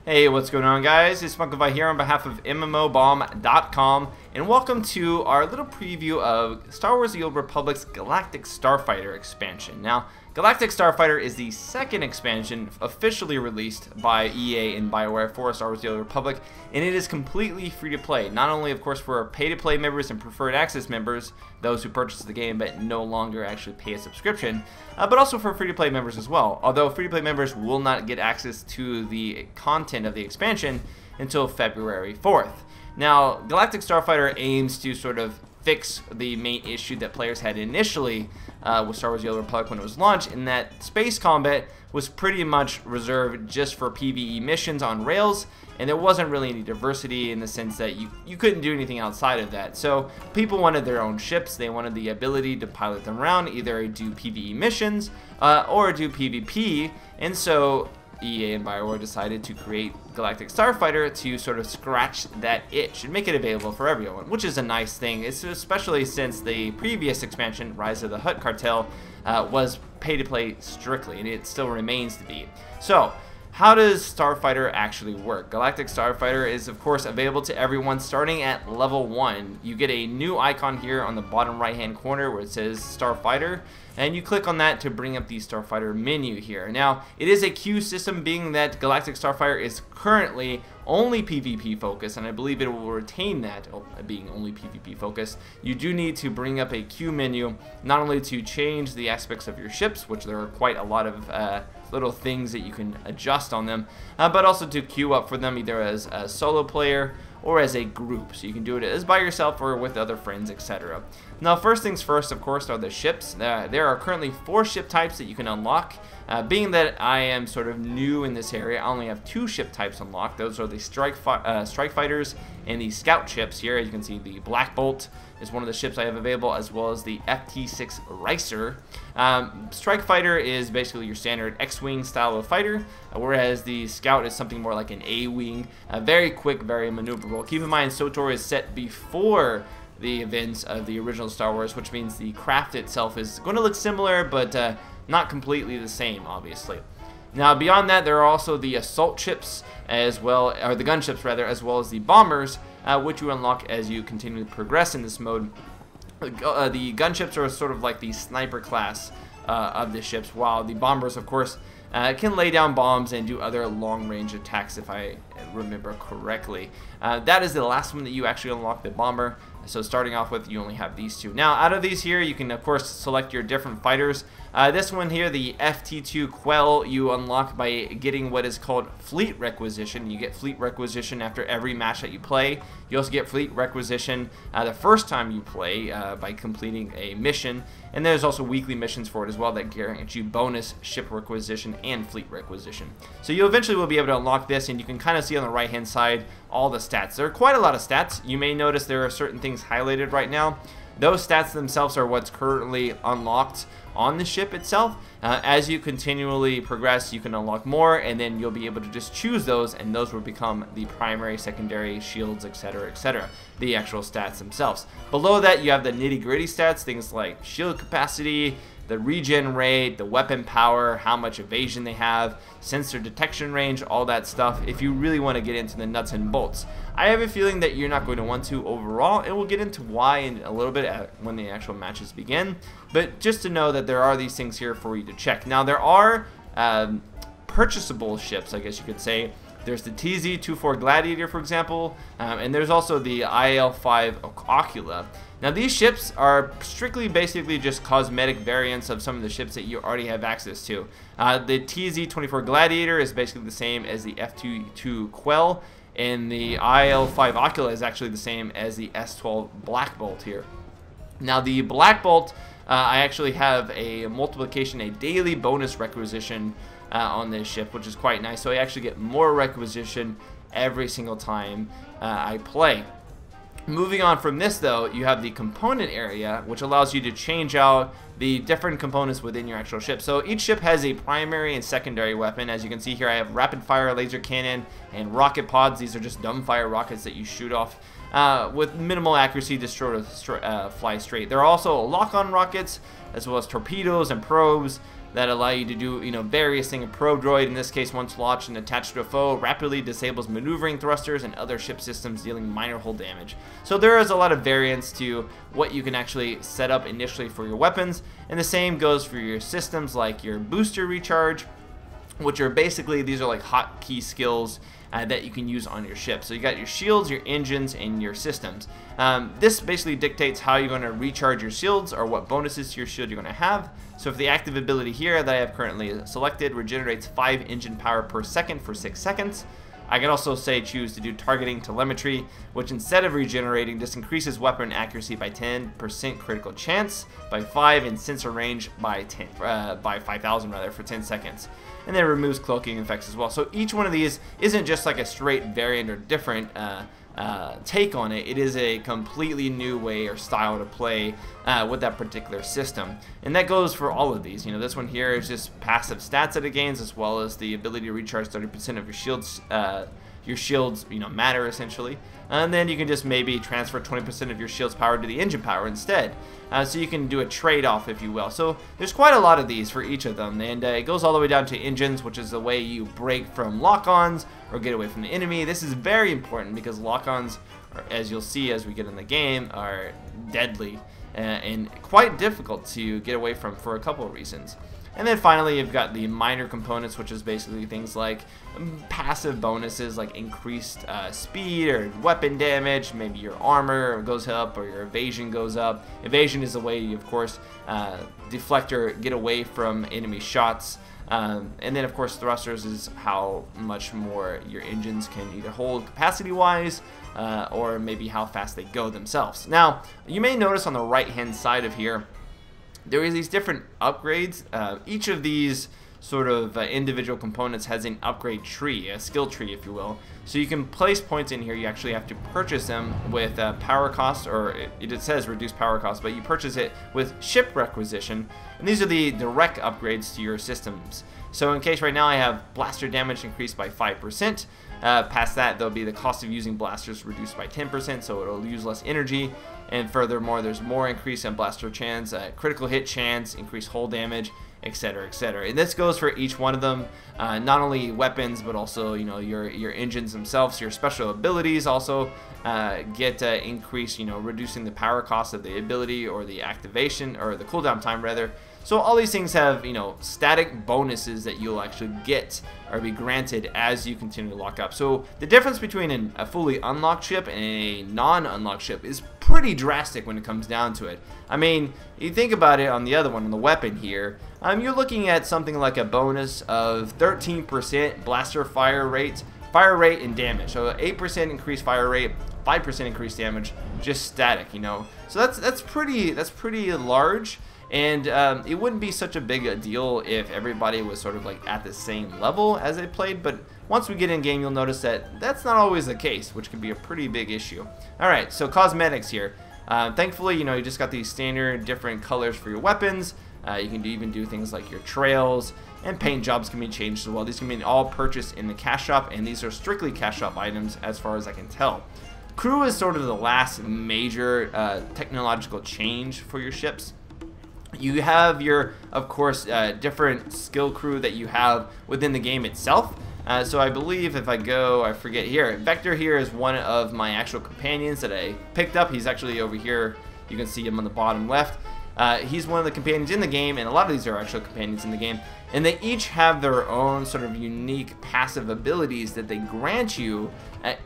Hey, what's going on, guys? It's Spunkify here on behalf of MMOBomb.com, and welcome to our little preview of Star Wars: The Old Republic's Galactic Starfighter expansion. Now, Galactic Starfighter is the second expansion officially released by EA and BioWare for Star Wars: The Old Republic, and it is completely free to play. Not only, of course, for pay-to-play members and preferred access members, those who purchase the game but no longer actually pay a subscription, but also for free-to-play members as well. Although free-to-play members will not get access to the content of the expansion until February 4th. Now, Galactic Starfighter aims to sort of fix the main issue that players had initially with Star Wars: The Old Republic when it was launched, in that space combat was pretty much reserved just for PvE missions on rails, and there wasn't really any diversity in the sense that you couldn't do anything outside of that. So people wanted their own ships, they wanted the ability to pilot them around, either do PvE missions or do PvP, and so EA and BioWare decided to create Galactic Starfighter to sort of scratch that itch and make it available for everyone, which is a nice thing. It's especially since the previous expansion, Rise of the Hutt Cartel, was pay-to-play strictly, and it still remains to be. So, how does Starfighter actually work? Galactic Starfighter is, of course, available to everyone starting at level 1. You get a new icon here on the bottom right-hand corner where it says Starfighter, and you click on that to bring up the Starfighter menu here. Now, it is a queue system, being that Galactic Starfighter is currently only PvP focused, and I believe it will retain that, being only PvP focused. You do need to bring up a queue menu, not only to change the aspects of your ships, which there are quite a lot of little things that you can adjust on them, but also to queue up for them either as a solo player or as a group. So you can do it as by yourself or with other friends, etc. Now, first things first, of course, are the ships. There are currently 4 ship types that you can unlock. Being that I am sort of new in this area, I only have 2 ship types unlocked. Those are the strike fighters and the scout ships here. As you can see, the Black Bolt is one of the ships I have available, as well as the FT6 Ricer. Strike fighter is basically your standard X-Wing style of fighter, whereas the scout is something more like an A-Wing. Very quick, very maneuverable. Keep in mind, SWTOR is set before the events of the original Star Wars, which means the craft itself is going to look similar, but not completely the same, obviously. Now, beyond that, there are also the assault ships, as well, or the gunships rather, as well as the bombers, which you unlock as you continue to progress in this mode. The gunships are sort of like the sniper class of the ships, while the bombers, of course, can lay down bombs and do other long-range attacks, if I remember correctly. That is the last one that you actually unlock, the bomber. So starting off with, you only have these 2. Now, out of these here, you can, of course, select your different fighters. This one here, the FT2 Quell, you unlock by getting what is called Fleet Requisition. You get Fleet Requisition after every match that you play. You also get Fleet Requisition the first time you play by completing a mission. And there's also weekly missions for it as well that guarantee you bonus ship requisition and fleet requisition. So you eventually will be able to unlock this, and you can kind of see on the right-hand side all the stats. There are quite a lot of stats. You may notice there are certain things highlighted right now. Those stats themselves are what's currently unlocked on the ship itself. As you continually progress, you can unlock more, and then you'll be able to just choose those, and those will become the primary, secondary, shields, etc., etc., the actual stats themselves. Below that, you have the nitty-gritty stats, things like shield capacity, the regen rate, the weapon power, how much evasion they have, sensor detection range, all that stuff, if you really want to get into the nuts and bolts. I have a feeling that you're not going to want to overall, and we'll get into why in a little bit when the actual matches begin, but just to know that there are these things here for you to check. Now, there are purchasable ships, I guess you could say. There's the TZ-24 Gladiator, for example, and there's also the IL-5 Ocula. Now, these ships are strictly basically just cosmetic variants of some of the ships that you already have access to. The TZ-24 Gladiator is basically the same as the F-22 Quell, and the IL-5 Ocula is actually the same as the S-12 Black Bolt here. Now, the Black Bolt, I actually have a multiplication, a daily bonus requisition on this ship, which is quite nice. So I actually get more requisition every single time I play. Moving on from this, though, you have the component area, which allows you to change out the different components within your actual ship. So each ship has a primary and secondary weapon. As you can see here, I have rapid fire laser cannon and rocket pods. These are just dumbfire rockets that you shoot off with minimal accuracy to fly straight. There are also lock-on rockets, as well as torpedoes and probes. that allow you to do, various things. A pro droid, in this case, once launched and attached to a foe, rapidly disables maneuvering thrusters and other ship systems, dealing minor hull damage. So there is a lot of variance to what you can actually set up initially for your weapons, and the same goes for your systems, like your booster recharge, which are basically, these are like hotkey skills that you can use on your ship. So you got your shields, your engines, and your systems. This basically dictates how you're going to recharge your shields, or what bonuses to your shield you're going to have. So for the active ability here that I have currently selected, regenerates 5 engine power per second for 6 seconds. I can also say choose to do targeting telemetry, which instead of regenerating, just increases weapon accuracy by 10%, critical chance by 5, and sensor range by 5,000 rather, for 10 seconds. And then it removes cloaking effects as well. So each one of these isn't just like a straight variant or different take on it. It is a completely new way or style to play with that particular system, and that goes for all of these. This one here is just passive stats that it gains, as well as the ability to recharge 30% of your shields. Your shields, matter essentially, and then you can just maybe transfer 20% of your shield's power to the engine power instead. So you can do a trade-off, if you will. So there's quite a lot of these for each of them, and it goes all the way down to engines, which is the way you break from lock-ons or get away from the enemy. This is very important because lock-ons, as you'll see as we get in the game, are deadly and quite difficult to get away from for a couple of reasons. And then finally, you've got the minor components, which is basically things like passive bonuses, like increased speed or weapon damage. Maybe your armor goes up or your evasion goes up. Evasion is the way you, of course, deflect or get away from enemy shots. And then, of course, thrusters is how much more your engines can either hold capacity-wise or maybe how fast they go themselves. Now, you may notice on the right-hand side of here, there is these different upgrades. Each of these sort of individual components has an upgrade tree, a skill tree, if you will. So you can place points in here. You actually have to purchase them with power cost, or it says reduced power cost, but you purchase it with ship requisition. And these are the direct upgrades to your systems. So in case right now I have blaster damage increased by 5%. Past that, there'll be the cost of using blasters reduced by 10%, so it'll use less energy. And furthermore, there's more increase in blaster chance, critical hit chance, increased hull damage, etc., etc. And this goes for each one of them, not only weapons, but also your engines themselves. Your special abilities also get increased, reducing the power cost of the ability or the activation, or the cooldown time rather. So all these things have, static bonuses that you'll actually get or be granted as you continue to lock up. So the difference between a fully unlocked ship and a non-unlocked ship is pretty drastic when it comes down to it. I mean, you think about it on the other one, on the weapon here, you're looking at something like a bonus of 13% blaster fire rate and damage. So 8% increased fire rate, 5% increased damage, just static, So that's pretty large. And it wouldn't be such a big a deal if everybody was sort of like at the same level as they played, but once we get in game, you'll notice that that's not always the case, which can be a pretty big issue. Alright, so cosmetics here. Thankfully, you just got these standard different colors for your weapons. You can even do things like your trails, and paint jobs can be changed as well. These can be all purchased in the cash shop, and these are strictly cash shop items as far as I can tell. Crew is sort of the last major technological change for your ships. You have your, of course, different skill crew that you have within the game itself. So I believe if I go, I forget here, Vector here is one of my actual companions that I picked up. He's actually over here. You can see him on the bottom left. He's one of the companions in the game, and a lot of these are actual companions in the game. And they each have their own sort of unique passive abilities that they grant you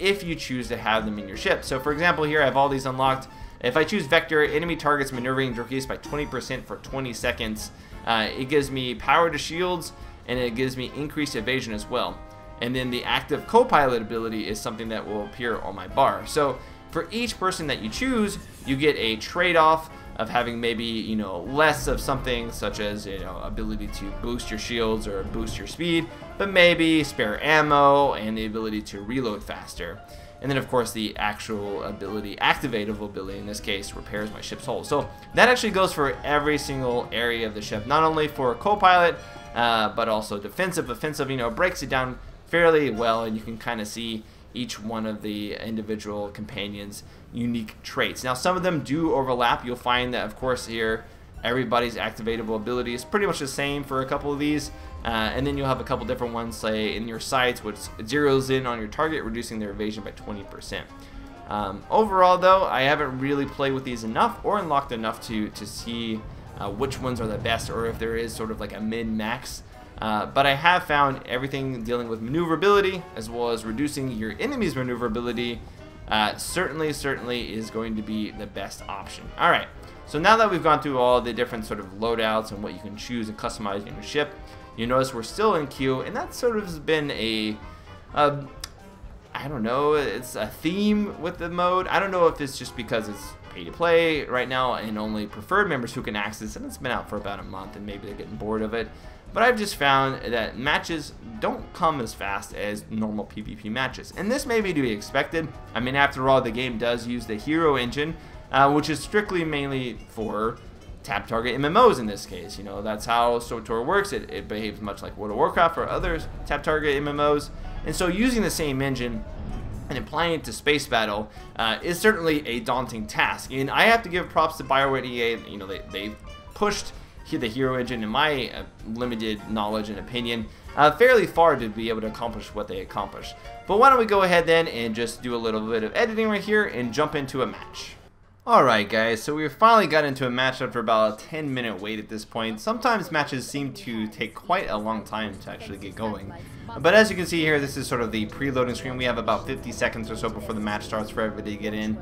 if you choose to have them in your ship. So for example, here I have all these unlocked. If I choose Vector, enemy targets maneuvering decreased by 20% for 20 seconds. It gives me power to shields, and it gives me increased evasion as well. And then the active co-pilot ability is something that will appear on my bar. So for each person that you choose, you get a trade-off of having maybe, less of something such as, ability to boost your shields or boost your speed, but maybe spare ammo and the ability to reload faster. And then, of course, the actual ability, activatable ability in this case, repairs my ship's hull. So that actually goes for every single area of the ship, not only for co-pilot, but also defensive, offensive, breaks it down fairly well, and you can kind of see each one of the individual companions' unique traits. Now, some of them do overlap. You'll find that, of course, here, everybody's activatable ability is pretty much the same for a couple of these. And then you'll have a couple different ones, say in your sights, which zeroes in on your target, reducing their evasion by 20%. Overall, though, I haven't really played with these enough or unlocked enough to see which ones are the best, or if there is sort of like a min-max. But I have found everything dealing with maneuverability, as well as reducing your enemy's maneuverability, certainly is going to be the best option. Alright, so now that we've gone through all the different sort of loadouts and what you can choose and customize in your ship, you notice we're still in queue, and that sort of has been a I don't know, it's a theme with the mode. I don't know if it's just because it's pay to play right now and only preferred members who can access it, and it's been out for about a month and maybe they're getting bored of it. But I've just found that matches don't come as fast as normal PvP matches, and this may be to be expected. I mean, after all, the game does use the hero engine, which is strictly mainly for tap target MMOs in this case. You know, that's how SWTOR works. It behaves much like World of Warcraft or other tap target MMOs, and so using the same engine and applying it to Space Battle is certainly a daunting task. And I have to give props to BioWare and EA. You know, they pushed the hero engine, in my limited knowledge and opinion, fairly far to be able to accomplish what they accomplished. But why don't we go ahead then and just do a little bit of editing right here and jump into a match. Alright guys, so we finally got into a match after about a 10-minute wait at this point. Sometimes matches seem to take quite a long time to actually get going. But as you can see here, this is sort of the preloading screen. We have about 50 seconds or so before the match starts for everybody to get in.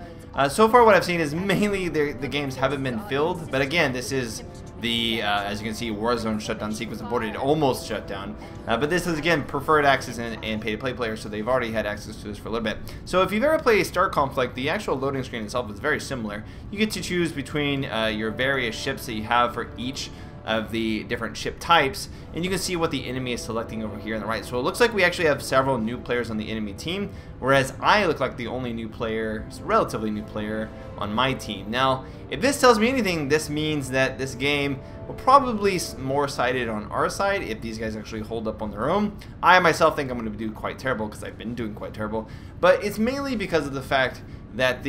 So far what I've seen is mainly the games haven't been filled, but again, this is the, as you can see, Warzone shutdown sequence aborted, almost shut down. But this is, again, preferred access and pay-to-play players, so they've already had access to this for a little bit. So if you've ever played Star Conflict, the actual loading screen itself is very similar. You get to choose between your various ships that you have for each of the different ship types, and you can see what the enemy is selecting over here on the right. So it looks like we actually have several new players on the enemy team, whereas I look like the only new player, relatively new player, on my team. Now, if this tells me anything, this means that this game will probably more sided on our side if these guys actually hold up on their own. I myself think I'm going to do quite terrible, because I've been doing quite terrible, but it's mainly because of the fact that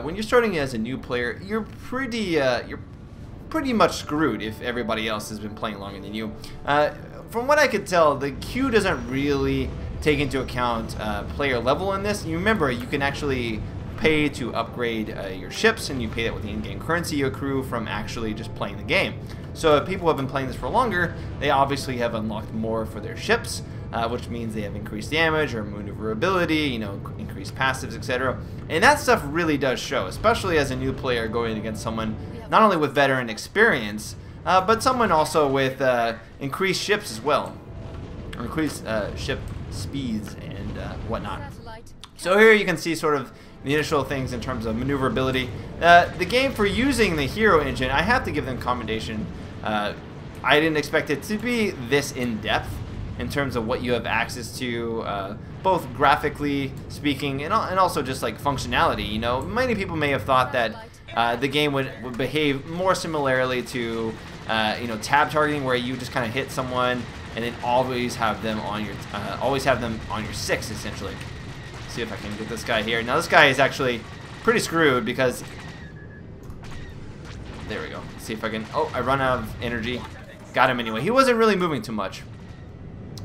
when you're starting as a new player, you're pretty much screwed if everybody else has been playing longer than you. From what I could tell, the queue doesn't really take into account player level in this. You remember, you can actually pay to upgrade your ships, and you pay that with the in-game currency you accrue from actually just playing the game. So if people have been playing this for longer, they obviously have unlocked more for their ships, which means they have increased damage or maneuverability, you know, increased passives, etc. And that stuff really does show, especially as a new player going against someone not only with veteran experience, but someone also with increased ships as well, or increased ship speeds and whatnot. So here you can see sort of the initial things in terms of maneuverability. The game, for using the hero engine, I have to give them commendation. I didn't expect it to be this in-depth in terms of what you have access to, both graphically speaking and also just like functionality. You know, many people may have thought that the game would behave more similarly to you know, tab targeting, where you just kind of hit someone and then always have them on your 6 essentially. See if I can get this guy here. Now this guy is actually pretty screwed because there we go. Let's see if I can. Oh, I run out of energy. Got him anyway. He wasn't really moving too much.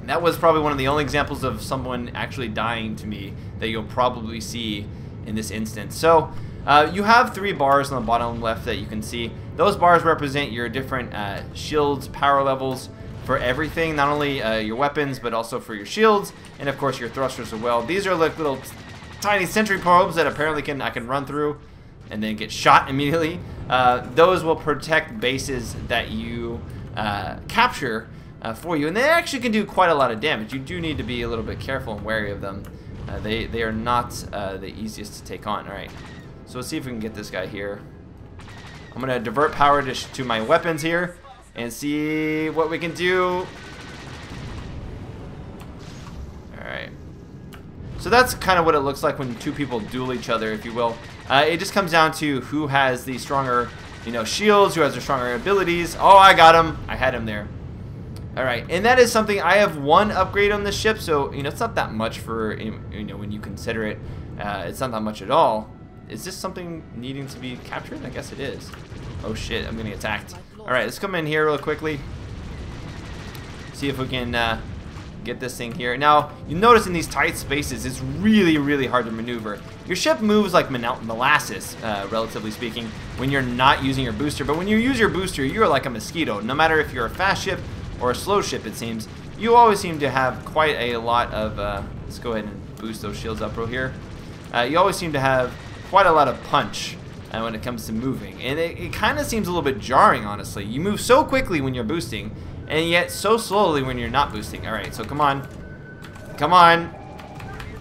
That was probably one of the only examples of someone actually dying to me that you'll probably see in this instance. So you have 3 bars on the bottom left that you can see. Those bars represent your different shields, power levels for everything, not only your weapons, but also for your shields, and of course your thrusters as well. These are like little tiny sentry probes that apparently I can run through and then get shot immediately. Those will protect bases that you capture for you, and they actually can do quite a lot of damage. You do need to be a little bit careful and wary of them. They are not the easiest to take on. Alright, so let's see if we can get this guy here. I'm going to divert power to my weapons here and see what we can do. Alright. So that's kind of what it looks like when 2 people duel each other, if you will. It just comes down to who has the stronger, you know, shields, who has the stronger abilities. Oh, I got him. I had him there. Alright, and that is something, I have 1 upgrade on this ship, so, you know, it's not that much for, you know, when you consider it. It's not that much at all. Is this something needing to be captured? I guess it is. Oh shit, I'm getting attacked. Alright, let's come in here real quickly. See if we can get this thing here. Now, you notice in these tight spaces, it's really, really hard to maneuver. Your ship moves like molasses, relatively speaking, when you're not using your booster. But when you use your booster, you're like a mosquito. No matter if you're a fast ship or a slow ship, it seems. You always seem to have quite a lot of... let's go ahead and boost those shields up real here. You always seem to have quite a lot of punch when it comes to moving. And it kind of seems a little bit jarring, honestly. You move so quickly when you're boosting, and yet so slowly when you're not boosting. Alright, so come on. Come on.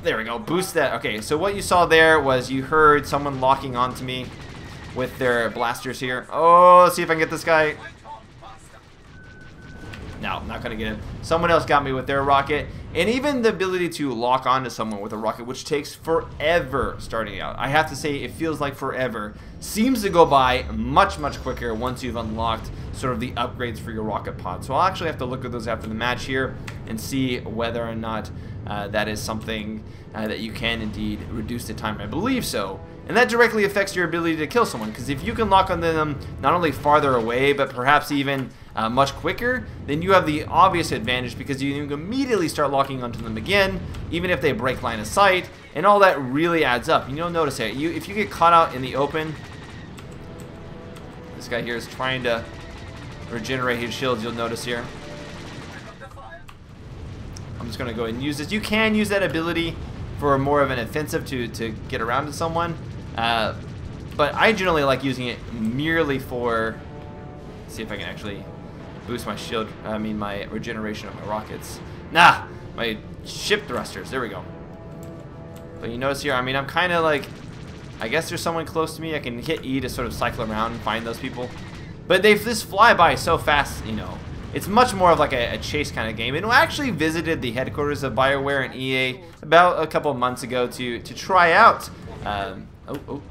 There we go. Boost that. Okay, so what you saw there was you heard someone locking onto me with their blasters here. Oh, let's see if I can get this guy. No, not going to get him. Someone else got me with their rocket. And even the ability to lock onto someone with a rocket, which takes forever starting out. I have to say, it feels like forever. Seems to go by much, much quicker once you've unlocked sort of the upgrades for your rocket pod. So I'll actually have to look at those after the match here and see whether or not that is something that you can indeed reduce the time. I believe so. And that directly affects your ability to kill someone, because if you can lock onto them not only farther away, but perhaps even much quicker, then you have the obvious advantage, because you immediately start locking onto them again, even if they break line of sight, and all that really adds up. You'll notice here, if you get caught out in the open, this guy here is trying to regenerate his shields, you'll notice here. I'm just going to go ahead and use this. You can use that ability for more of an offensive to get around to someone, but I generally like using it merely for, let's see if I can actually boost my shield, my regeneration of my rockets. Nah, my ship thrusters, there we go. But you notice here, I'm kind of like, I guess there's someone close to me. I can hit E to sort of cycle around and find those people. But they just fly by so fast, you know. It's much more of like a chase kind of game. And we actually visited the headquarters of BioWare and EA about a couple of months ago to try out.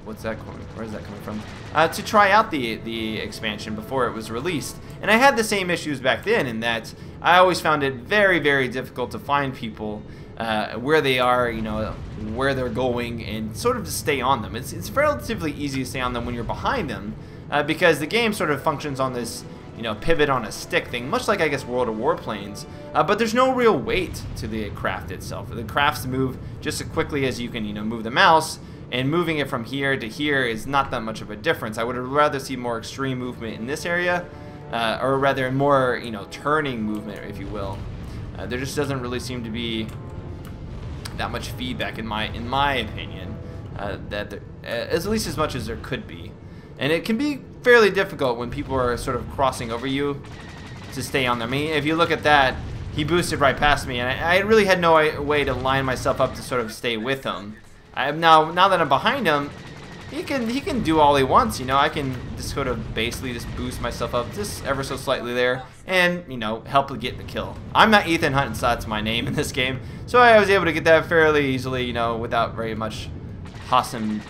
What's that coming? Where is that coming from? To try out the expansion before it was released. And I had the same issues back then, in that I always found it very, very difficult to find people where they are, you know, where they're going, and sort of to stay on them. It's relatively easy to stay on them when you're behind them, because the game sort of functions on this, you know, pivot on a stick thing, much like, I guess, World of Warplanes. But there's no real weight to the craft itself. The crafts move just as quickly as you can, you know, move the mouse, and moving it from here to here is not that much of a difference. I would rather see more extreme movement in this area, or rather more, you know, turning movement, if you will. There just doesn't really seem to be that much feedback, in my opinion, at least as much as there could be. And it can be fairly difficult when people are sort of crossing over you to stay on them. I mean, if you look at that, he boosted right past me, and I really had no way to line myself up to sort of stay with him. Now that I'm behind him, he can do all he wants, you know. I can just sort of basically just boost myself up just ever so slightly there, and, you know, help to get the kill. I'm not Ethan Hunt, and so that's my name in this game, so I was able to get that fairly easily, you know, without very much awesome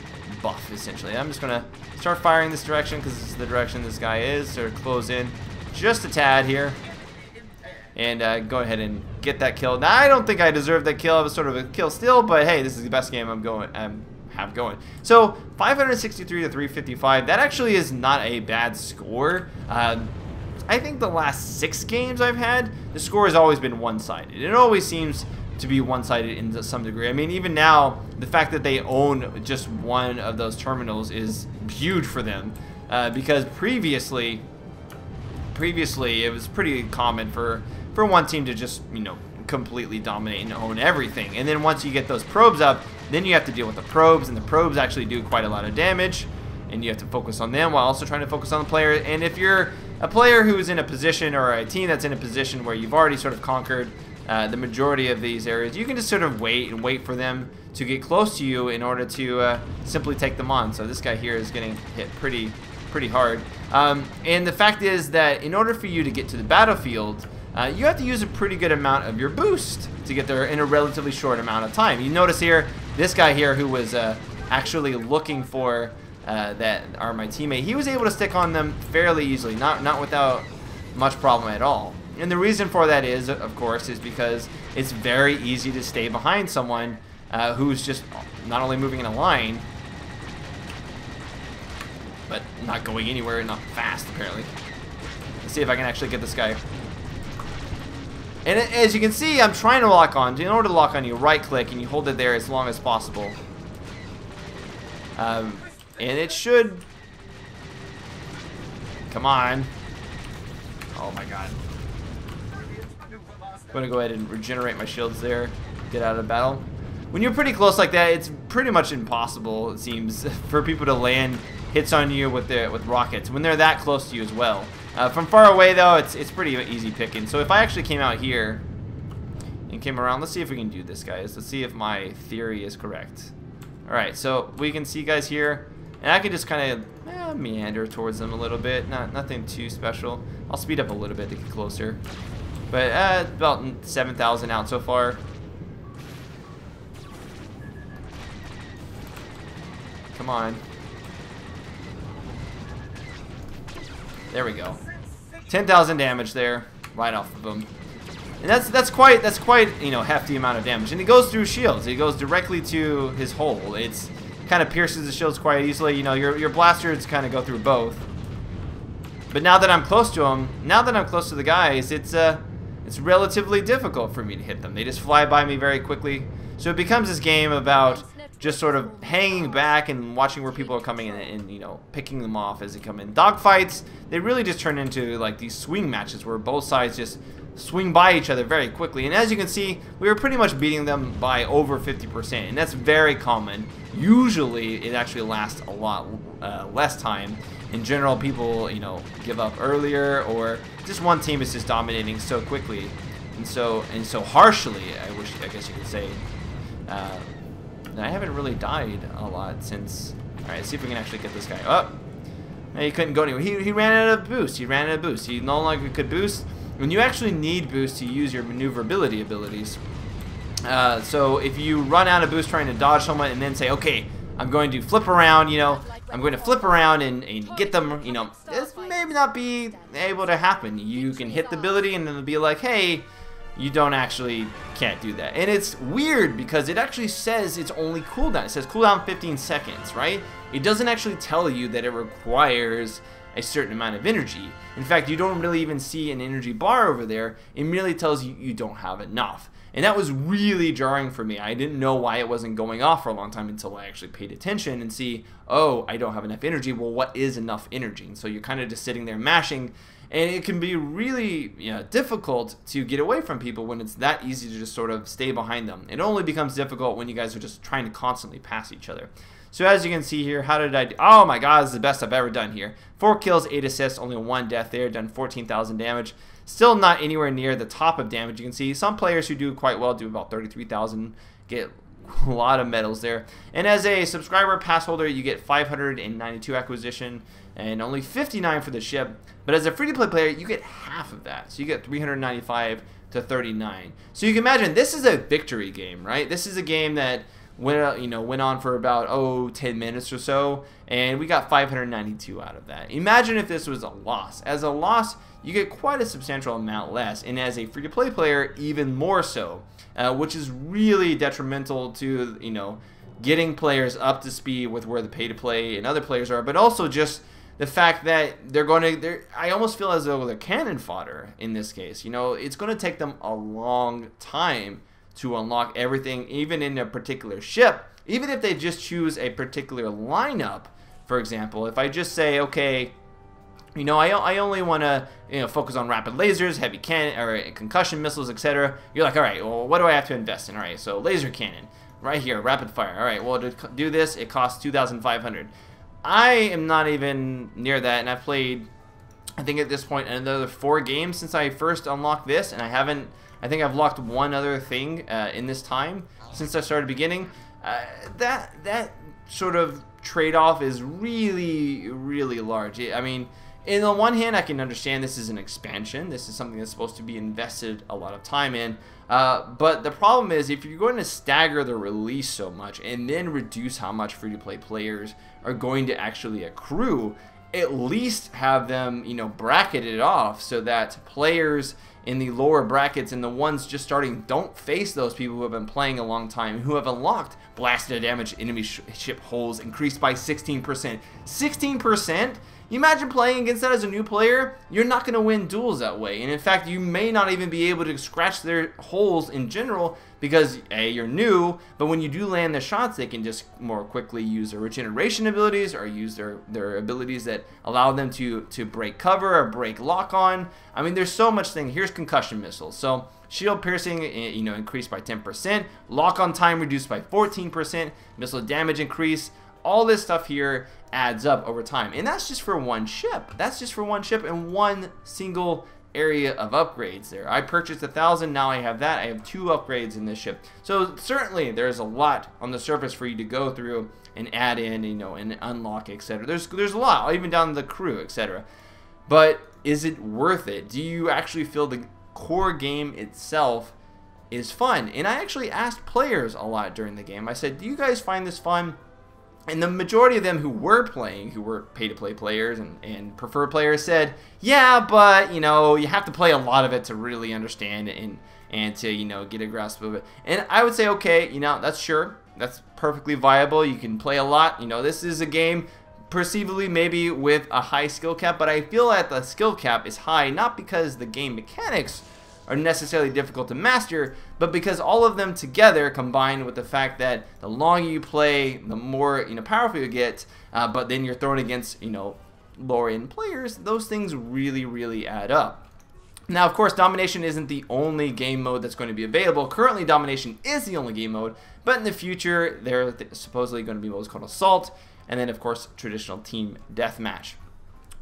buff, essentially. I'm just gonna start firing this direction, because this is the direction this guy is. Sort of close in just a tad here, and go ahead and get that kill. Now, I don't think I deserved that kill. It was sort of a kill still, but hey, this is the best game have going. So 563 to 355. That actually is not a bad score. I think the last 6 games I've had, the score has always been one-sided. It always seems to be one-sided in some degree. I mean, even now, the fact that they own just one of those terminals is huge for them, because previously it was pretty common for one team to just, you know, completely dominate and own everything. And then once you get those probes up, then you have to deal with the probes, and the probes actually do quite a lot of damage, and you have to focus on them while also trying to focus on the player. And if you're a player who's in a position, or a team that's in a position where you've already sort of conquered the majority of these areas, you can just sort of wait for them to get close to you in order to simply take them on. So this guy here is getting hit pretty hard. And the fact is that in order for you to get to the battlefield, you have to use a pretty good amount of your boost to get there in a relatively short amount of time. You notice here, this guy here who was actually looking for my teammate, he was able to stick on them fairly easily, not without much problem at all. And the reason for that is, of course, is because it's very easy to stay behind someone who's just not only moving in a line, but not going anywhere, not fast, apparently. see if I can actually get this guy. And as you can see, I'm trying to lock on. In order to lock on, you right click and you hold it there as long as possible. And it should... Come on. Oh my god. I'm going to go ahead and regenerate my shields there. Get out of battle. When you're pretty close like that, it's pretty much impossible, it seems, for people to land hits on you with rockets when they're that close to you as well. From far away though, it's pretty easy picking. So if I actually came out here and came around, let's see if we can do this, guys. Let's see if my theory is correct. Alright, so we can see guys here, and I can just kind of meander towards them a little bit. Nothing too special. I'll speed up a little bit to get closer. But about 7,000 out so far. Come on. There we go. 10,000 damage there, right off of him. And that's quite hefty amount of damage. And it goes through shields. It goes directly to his hole. It's kind of pierces the shields quite easily. You know, your blasters kind of go through both. But now that I'm close to him, now that I'm close to the guys, it's relatively difficult for me to hit them. They just fly by me very quickly. So it becomes this game about just sort of hanging back and watching where people are coming in and, you know, picking them off as they come in. Dogfights, they really just turn into like these swing matches where both sides just swing by each other very quickly. And as you can see, we were pretty much beating them by over 50%, and that's very common. Usually it actually lasts a lot less time. In general, people, you know, give up earlier, or just one team is just dominating so quickly and so harshly, I guess you could say. I haven't really died a lot since. Alright, let's see if we can actually get this guy up. No, he couldn't go anywhere. He ran out of boost. He ran out of boost. He no longer could boost. When you actually need boost to use your maneuverability abilities. So if you run out of boost trying to dodge someone and then say, okay, I'm going to flip around, you know, I'm going to flip around and get them, you know, this may not be able to happen. You can hit the ability and then it'll be like, hey, you can't do that. And it's weird because it actually says it's only cooldown. It says cooldown 15 seconds, right? It doesn't actually tell you that it requires a certain amount of energy. In fact, you don't really even see an energy bar over there. It merely tells you you don't have enough. And that was really jarring for me. I didn't know why it wasn't going off for a long time until I actually paid attention and see, oh, I don't have enough energy. Well, what is enough energy? And so you're kind of just sitting there mashing. And it can be really difficult to get away from people when it's that easy to just sort of stay behind them. It only becomes difficult when you guys are just trying to constantly pass each other. So as you can see here, how did I do? Oh my god, this is the best I've ever done here. 4 kills, 8 assists, only 1 death there, done 14,000 damage. Still not anywhere near the top of damage. You can see some players who do quite well do about 33,000, get a lot of medals there. And as a subscriber pass holder, you get 592 acquisition and only 59 for the ship. But as a free-to-play player, you get half of that. So you get 395 to 39. So you can imagine this is a victory game, right? This is a game that went on for about 10 minutes or so, and we got 592 out of that. Imagine if this was a loss. As a loss, you get quite a substantial amount less, and as a free-to-play player, even more so, which is really detrimental to getting players up to speed with where the pay-to-play and other players are, but also just the fact that I almost feel as though they're cannon fodder in this case. It's going to take them a long time to unlock everything, even in a particular ship. Even if they just choose a particular lineup, for example, if I just say, okay, I only want to focus on rapid lasers, heavy cannon, or concussion missiles, etc. You're like, all right, well, what do I have to invest in? All right, so laser cannon right here, rapid fire. All right, well, to do this, it costs 2,500. I am not even near that, and I've played, I think at this point, another 4 games since I first unlocked this, and I think I've locked one other thing in this time since I started beginning. That sort of trade-off is really, really large. I mean, in the one hand, I can understand this is an expansion. This is something that's supposed to be invested a lot of time in. But the problem is, if you're going to stagger the release so much and then reduce how much free-to-play players are going to actually accrue, at least have them, bracketed off so that players in the lower brackets and the ones just starting don't face those people who have been playing a long time, who have unlocked blasted damage enemy ship holes increased by 16%. 16%? you imagine playing against that as a new player, you're not going to win duels that way. And in fact, you may not even be able to scratch their holes in general because A, you're new, but when you do land the shots, they can just more quickly use their regeneration abilities or use their abilities that allow them to break cover or break lock on. I mean, there's so much thing. Here's concussion missiles. So shield piercing, increased by 10%, lock on time reduced by 14%, missile damage increase. All this stuff here adds up over time, and that's just for one ship. That's just for one ship and one single area of upgrades there. I purchased 1,000, now I have that. I have 2 upgrades in this ship. So certainly there's a lot on the surface for you to go through and add in, and unlock, etc. There's a lot, even down to the crew, etc. But is it worth it? Do you actually feel the core game itself is fun? And I actually asked players a lot during the game. I said, do you guys find this fun? And the majority of them who were playing, who were pay-to-play players and preferred players, said, yeah, but, you have to play a lot of it to really understand it and to, get a grasp of it. And I would say, okay, that's perfectly viable. You can play a lot. This is a game perceivably maybe with a high skill cap, but I feel that the skill cap is high not because the game mechanics are necessarily difficult to master, but because all of them together, combined with the fact that the longer you play, the more powerful you get, but then you're thrown against lower end players, those things really add up. Now, of course, domination isn't the only game mode that's going to be available. Currently, domination is the only game mode, but in the future, there's supposedly going to be what's called assault, and then of course traditional team deathmatch.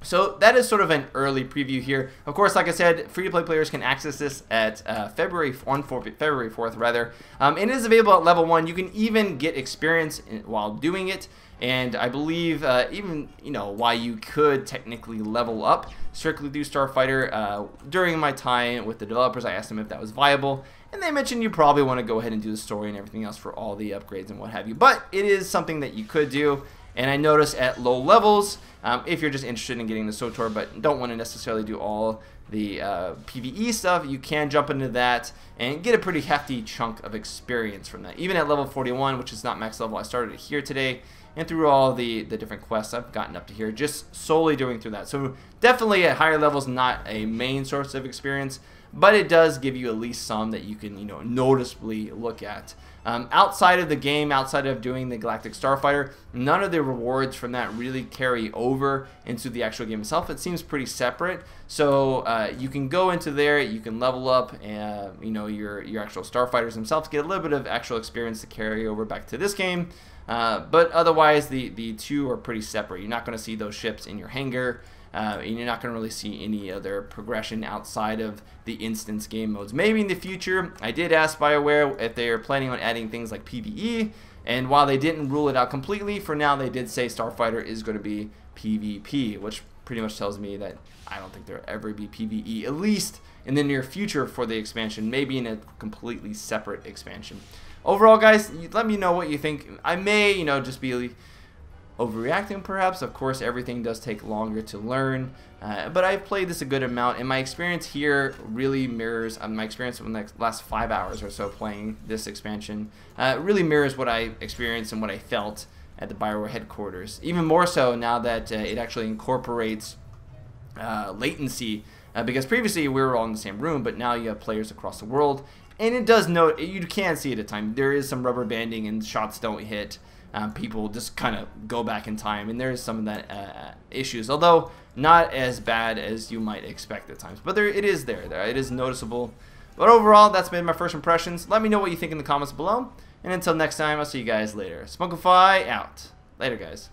So that is sort of an early preview here. Of course, like I said, free-to-play players can access this at February 4th rather. It is available at level 1. You can even get experience while doing it. And I believe even, while you could technically level up strictly through Starfighter, during my time with the developers, I asked them if that was viable. And they mentioned you probably want to go ahead and do the story and everything else for all the upgrades and what have you. But it is something that you could do. And I noticed at low levels, if you're just interested in getting the SWTOR but don't want to necessarily do all the PvE stuff, you can jump into that and get a pretty hefty chunk of experience from that. Even at level 41, which is not max level, I started here today, and through all the different quests I've gotten up to here, just solely doing through that. So definitely at higher levels, not a main source of experience, but it does give you at least some that you can noticeably look at. Outside of the game, outside of doing the Galactic Starfighter, none of the rewards from that really carry over into the actual game itself. It seems pretty separate. So you can go into there, you can level up, your actual Starfighters themselves, get a little bit of actual experience to carry over back to this game. But otherwise, the two are pretty separate. You're not going to see those ships in your hangar. And you're not going to really see any other progression outside of the instance game modes. Maybe in the future. I did ask BioWare if they are planning on adding things like PvE, and while they didn't rule it out completely, for now they did say Starfighter is going to be PvP, which pretty much tells me that I don't think there'll ever be PvE, at least in the near future for the expansion, maybe in a completely separate expansion. Overall, guys, let me know what you think. I may, just be overreacting perhaps. Of course, everything does take longer to learn, but I've played this a good amount, and my experience here really mirrors my experience in the last 5 hours or so playing this expansion. Really mirrors what I experienced and what I felt at the BioWare headquarters, even more so now that it actually incorporates latency, because previously we were all in the same room, but now you have players across the world, and it does note, you can see it at times, there is some rubber banding and shots don't hit. People just kind of go back in time, and there's some of that issues, although not as bad as you might expect at times. But it is there. It is noticeable. But overall, that's been my first impressions. Let me know what you think in the comments below. And until next time, I'll see you guys later. Spunkify out. Later, guys.